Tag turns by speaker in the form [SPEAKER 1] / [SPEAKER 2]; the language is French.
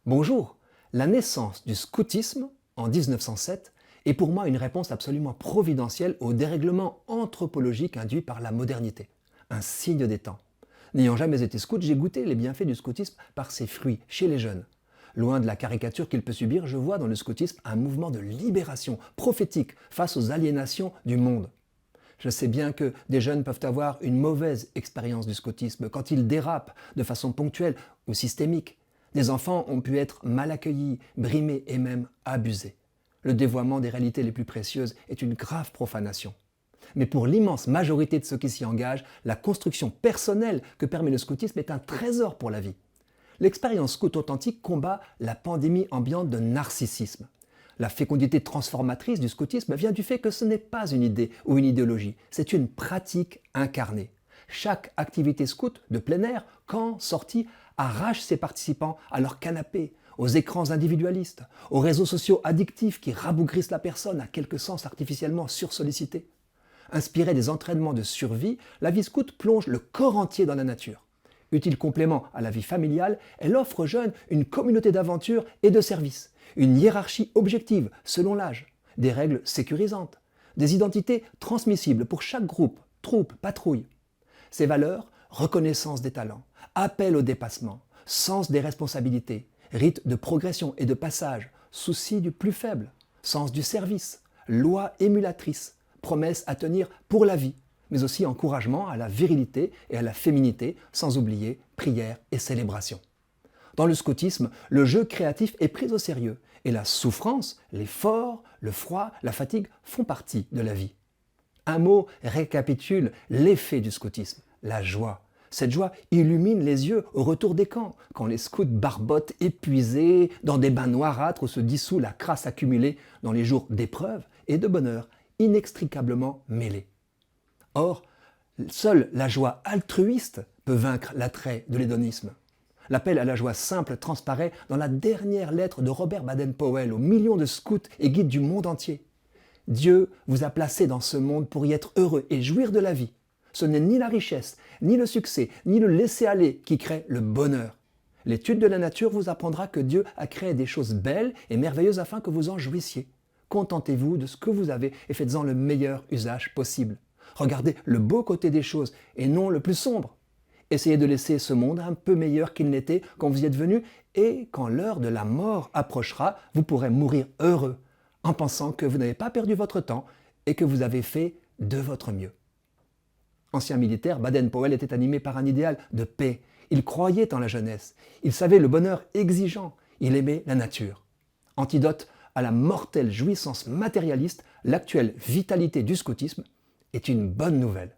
[SPEAKER 1] Bonjour, la naissance du scoutisme en 1907 est pour moi une réponse absolument providentielle au dérèglement anthropologique induit par la modernité, un signe des temps. N'ayant jamais été scout, j'ai goûté les bienfaits du scoutisme par ses fruits chez les jeunes. Loin de la caricature qu'il peut subir, je vois dans le scoutisme un mouvement de libération prophétique face aux aliénations du monde. Je sais bien que des jeunes peuvent avoir une mauvaise expérience du scoutisme quand ils dérapent de façon ponctuelle ou systémique. Des enfants ont pu être mal accueillis, brimés et même abusés. Le dévoiement des réalités les plus précieuses est une grave profanation. Mais pour l'immense majorité de ceux qui s'y engagent, la construction personnelle que permet le scoutisme est un trésor pour la vie. L'expérience scout authentique combat la pandémie ambiante de narcissisme. La fécondité transformatrice du scoutisme vient du fait que ce n'est pas une idée ou une idéologie, c'est une pratique incarnée. Chaque activité scout de plein air, camp, sortie, arrache ses participants à leur canapé, aux écrans individualistes, aux réseaux sociaux addictifs qui rabougrissent la personne à quelque sens artificiellement sursollicité. Inspirée des entraînements de survie, la vie scout plonge le corps entier dans la nature. Utile complément à la vie familiale, elle offre aux jeunes une communauté d'aventure et de service, une hiérarchie objective selon l'âge, des règles sécurisantes, des identités transmissibles pour chaque groupe, troupe, patrouille. Ces valeurs, reconnaissance des talents, appel au dépassement, sens des responsabilités, rite de progression et de passage, souci du plus faible, sens du service, loi émulatrice, promesse à tenir pour la vie, mais aussi encouragement à la virilité et à la féminité, sans oublier prière et célébration. Dans le scoutisme, le jeu créatif est pris au sérieux et la souffrance, l'effort, le froid, la fatigue font partie de la vie. Un mot récapitule l'effet du scoutisme, la joie. Cette joie illumine les yeux au retour des camps, quand les scouts barbotent épuisés dans des bains noirâtres où se dissout la crasse accumulée dans les jours d'épreuve et de bonheur, inextricablement mêlés. Or, seule la joie altruiste peut vaincre l'attrait de l'hédonisme. L'appel à la joie simple transparaît dans la dernière lettre de Robert Baden-Powell aux millions de scouts et guides du monde entier. Dieu vous a placé dans ce monde pour y être heureux et jouir de la vie. Ce n'est ni la richesse, ni le succès, ni le laisser-aller qui crée le bonheur. L'étude de la nature vous apprendra que Dieu a créé des choses belles et merveilleuses afin que vous en jouissiez. Contentez-vous de ce que vous avez et faites-en le meilleur usage possible. Regardez le beau côté des choses et non le plus sombre. Essayez de laisser ce monde un peu meilleur qu'il n'était quand vous y êtes venu et quand l'heure de la mort approchera, vous pourrez mourir heureux en pensant que vous n'avez pas perdu votre temps et que vous avez fait de votre mieux. Ancien militaire, Baden-Powell était animé par un idéal de paix. Il croyait en la jeunesse. Il savait le bonheur exigeant. Il aimait la nature. Antidote à la mortelle jouissance matérialiste, l'actuelle vitalité du scoutisme est une bonne nouvelle.